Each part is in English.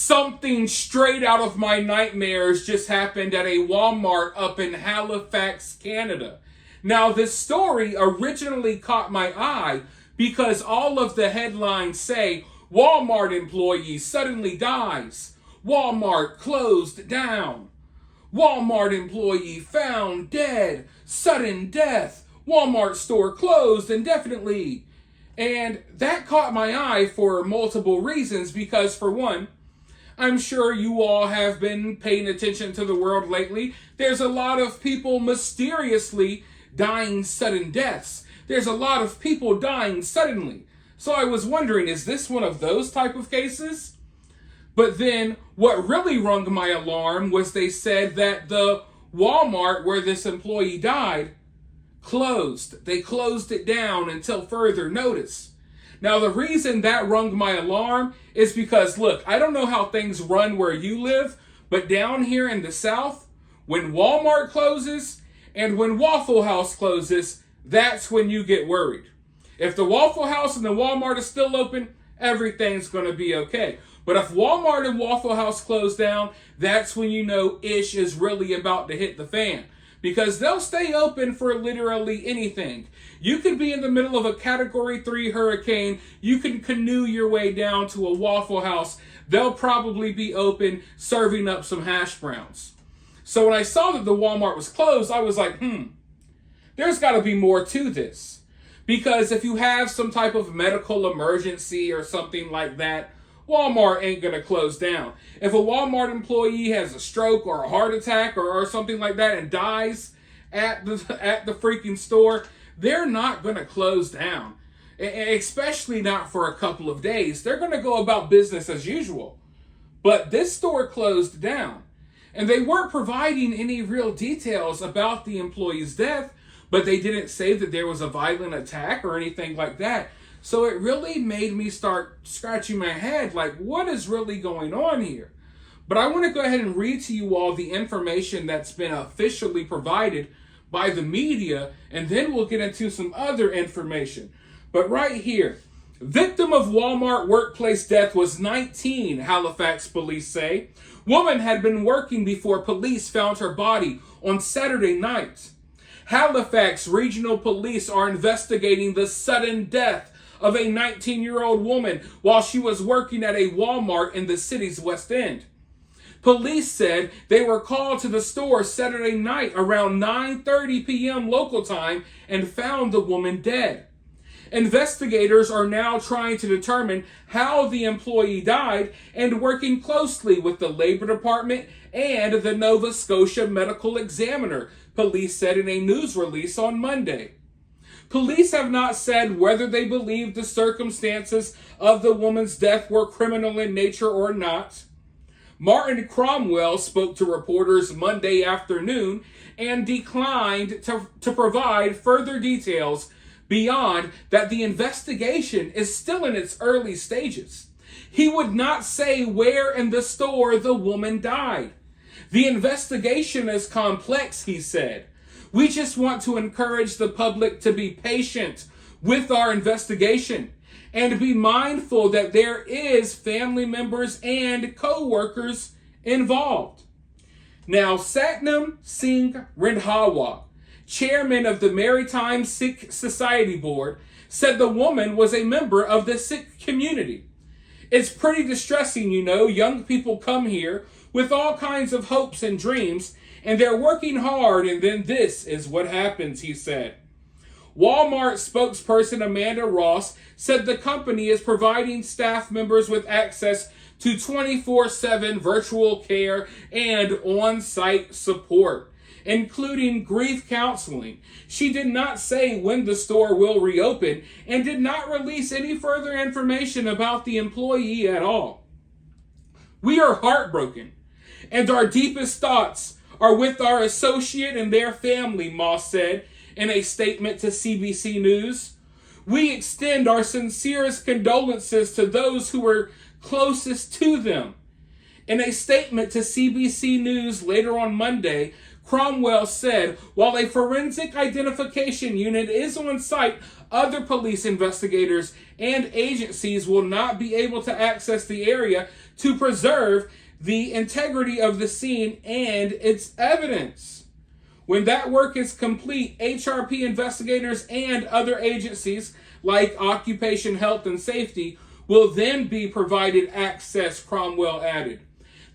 Something straight out of my nightmares just happened at a Walmart up in Halifax, Canada. Now, this story originally caught my eye because all of the headlines say, Walmart employee suddenly dies. Walmart closed down. Walmart employee found dead. Sudden death. Walmart store closed indefinitely. And that caught my eye for multiple reasons because, for one, I'm sure you all have been paying attention to the world lately. There's a lot of people mysteriously dying sudden deaths. There's a lot of people dying suddenly. So I was wondering, is this one of those type of cases? But then what really rung my alarm was they said that the Walmart where this employee died closed. They closed it down until further notice. Now, the reason that rung my alarm is because, look, I don't know how things run where you live, but down here in the South, when Walmart closes and when Waffle House closes, that's when you get worried. If the Waffle House and the Walmart is still open, everything's going to be okay. But if Walmart and Waffle House close down, that's when you know ish is really about to hit the fan. Because they'll stay open for literally anything. You could be in the middle of a Category 3 hurricane. You can canoe your way down to a Waffle House. They'll probably be open serving up some hash browns. So when I saw that the Walmart was closed, I was like, there's got to be more to this. Because if you have some type of medical emergency or something like that, Walmart ain't going to close down. If a Walmart employee has a stroke or a heart attack or something like that and dies at the freaking store, they're not going to close down. Especially not for a couple of days. They're going to go about business as usual. But this store closed down. And they weren't providing any real details about the employee's death, but they didn't say that there was a violent attack or anything like that. So it really made me start scratching my head, like, what is really going on here? But I want to go ahead and read to you all the information that's been officially provided by the media, and then we'll get into some other information. But right here, victim of Walmart workplace death was 19, Halifax police say. Woman had been working before police found her body on Saturday night. Halifax Regional Police are investigating the sudden death of a 19-year-old woman while she was working at a Walmart in the city's West End. Police said they were called to the store Saturday night around 9:30 p.m. local time and found the woman dead. Investigators are now trying to determine how the employee died and working closely with the Labor Department and the Nova Scotia Medical Examiner, police said in a news release on Monday. Police have not said whether they believe the circumstances of the woman's death were criminal in nature or not. Martin Cromwell spoke to reporters Monday afternoon and declined to provide further details beyond that the investigation is still in its early stages. He would not say where in the store the woman died. The investigation is complex, he said. We just want to encourage the public to be patient with our investigation and be mindful that there is family members and co-workers involved. Now, Satnam Singh Randhawa, chairman of the Maritime Sikh Society Board, said the woman was a member of the Sikh community. It's pretty distressing, you know. Young people come here with all kinds of hopes and dreams, and they're working hard, and then this is what happens, he said. Walmart spokesperson Amanda Ross said the company is providing staff members with access to 24/7 virtual care and on-site support, including grief counseling. She did not say when the store will reopen and did not release any further information about the employee at all. We are heartbroken, and our deepest thoughts are with our associate and their family, Moss said in a statement to CBC News. We extend our sincerest condolences to those who were closest to them. In a statement to CBC News later on Monday, Cromwell said, while a forensic identification unit is on site, other police investigators and agencies will not be able to access the area to preserve the integrity of the scene and its evidence. When that work is complete, HRP investigators and other agencies like Occupation Health and Safety will then be provided access, Cromwell added.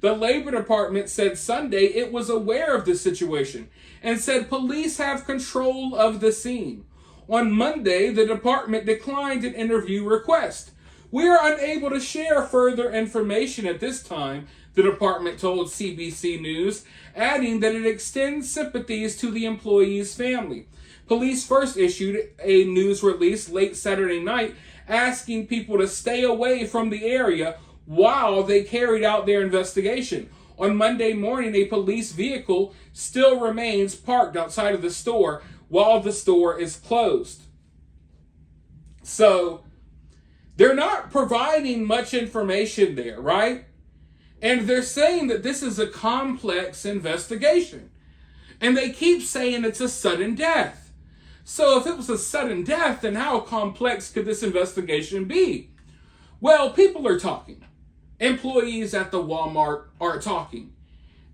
The Labor Department said Sunday it was aware of the situation and said police have control of the scene. On Monday, the department declined an interview request. We are unable to share further information at this time, the department told CBC News, adding that it extends sympathies to the employee's family. Police first issued a news release late Saturday night asking people to stay away from the area while they carried out their investigation. On Monday morning, a police vehicle still remains parked outside of the store while the store is closed. So, they're not providing much information there, right? And they're saying that this is a complex investigation. And they keep saying it's a sudden death. So if it was a sudden death, then how complex could this investigation be? Well, people are talking. Employees at the Walmart are talking.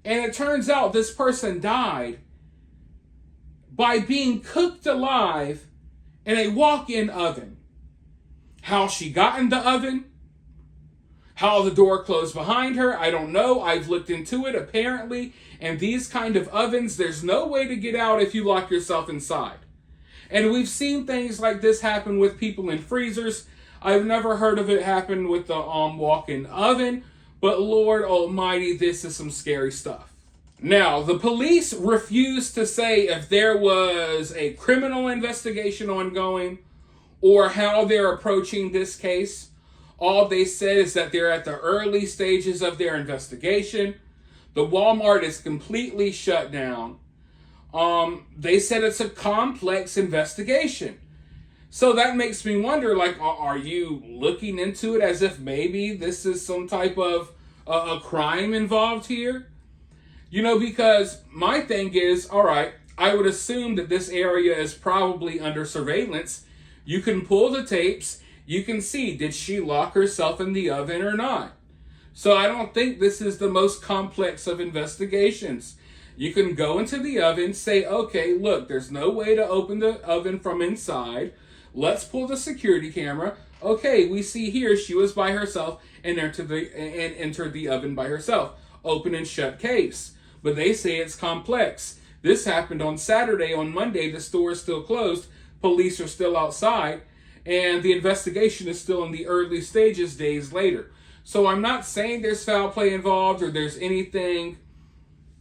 And it turns out this person died by being cooked alive in a walk-in oven. How she got in the oven, how the door closed behind her, I don't know. I've looked into it. Apparently, in these kind of ovens, there's no way to get out if you lock yourself inside. And we've seen things like this happen with people in freezers. I've never heard of it happen with the walk-in oven, but Lord Almighty, this is some scary stuff. Now, the police refused to say if there was a criminal investigation ongoing or how they're approaching this case. All they said is that they're at the early stages of their investigation. The Walmart is completely shut down. They said it's a complex investigation. So that makes me wonder, like, are you looking into it as if maybe this is some type of a crime involved here? You know, because my thing is, all right, I would assume that this area is probably under surveillance. You can pull the tapes. You can see, did she lock herself in the oven or not? So I don't think this is the most complex of investigations. You can go into the oven, say, okay, look, there's no way to open the oven from inside. Let's pull the security camera. Okay, we see here she was by herself and entered the oven by herself. Open and shut case. But they say it's complex. This happened on Saturday. On Monday, the store is still closed. Police are still outside. And the investigation is still in the early stages days later. So I'm not saying there's foul play involved or there's anything,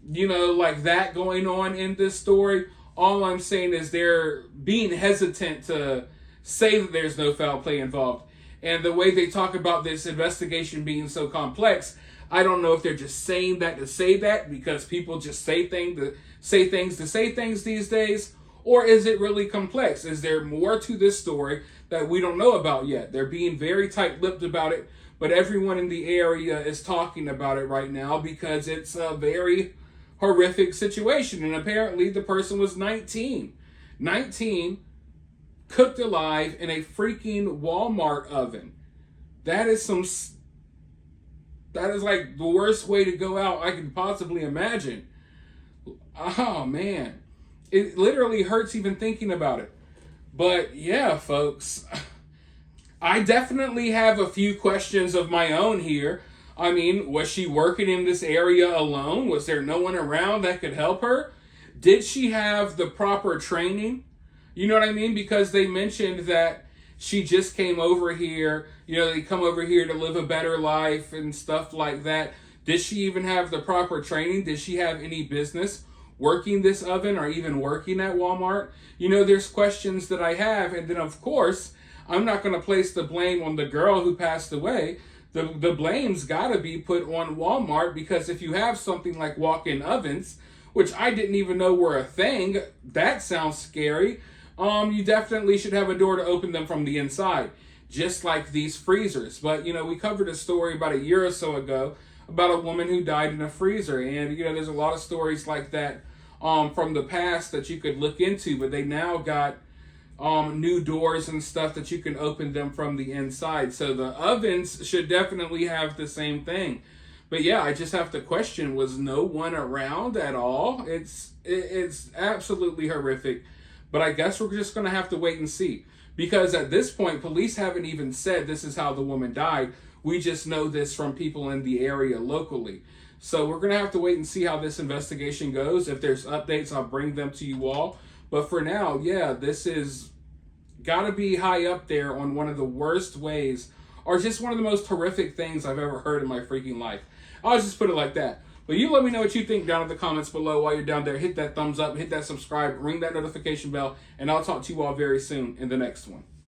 like that going on in this story. All I'm saying is they're being hesitant to say that there's no foul play involved. And the way they talk about this investigation being so complex, I don't know if they're just saying that to say that because people just say things to say things these days. Or is it really complex? Is there more to this story that we don't know about yet? They're being very tight-lipped about it, but everyone in the area is talking about it right now because it's a very horrific situation. And apparently the person was 19. 19, cooked alive in a freaking Walmart oven. That is like the worst way to go out I can possibly imagine. Oh, man. It literally hurts even thinking about it. But yeah, folks, I definitely have a few questions of my own here. I mean, was she working in this area alone? Was there no one around that could help her? Did she have the proper training? You know what I mean? Because they mentioned that she just came over here. They come over here to live a better life and stuff like that. Did she even have the proper training? Did she have any business working this oven or even working at Walmart? There's questions that I have. And then, of course, I'm not going to place the blame on the girl who passed away. The blame's got to be put on Walmart because if you have something like walk-in ovens, which I didn't even know were a thing, that sounds scary. You definitely should have a door to open them from the inside, just like these freezers. But, we covered a story about a year or so ago about a woman who died in a freezer. And, there's a lot of stories like that from the past that you could look into, but they now got, new doors and stuff that you can open them from the inside. So the ovens should definitely have the same thing. But yeah, I just have to question, was no one around at all? It's absolutely horrific. But I guess we're just going to have to wait and see. Because at this point, police haven't even said this is how the woman died. We just know this from people in the area locally. So we're going to have to wait and see how this investigation goes. If there's updates, I'll bring them to you all. But for now, yeah, this is got to be high up there on one of the worst ways, or just one of the most horrific things I've ever heard in my freaking life. I'll just put it like that. But you let me know what you think down in the comments below. While you're down there, hit that thumbs up, hit that subscribe, ring that notification bell, and I'll talk to you all very soon in the next one.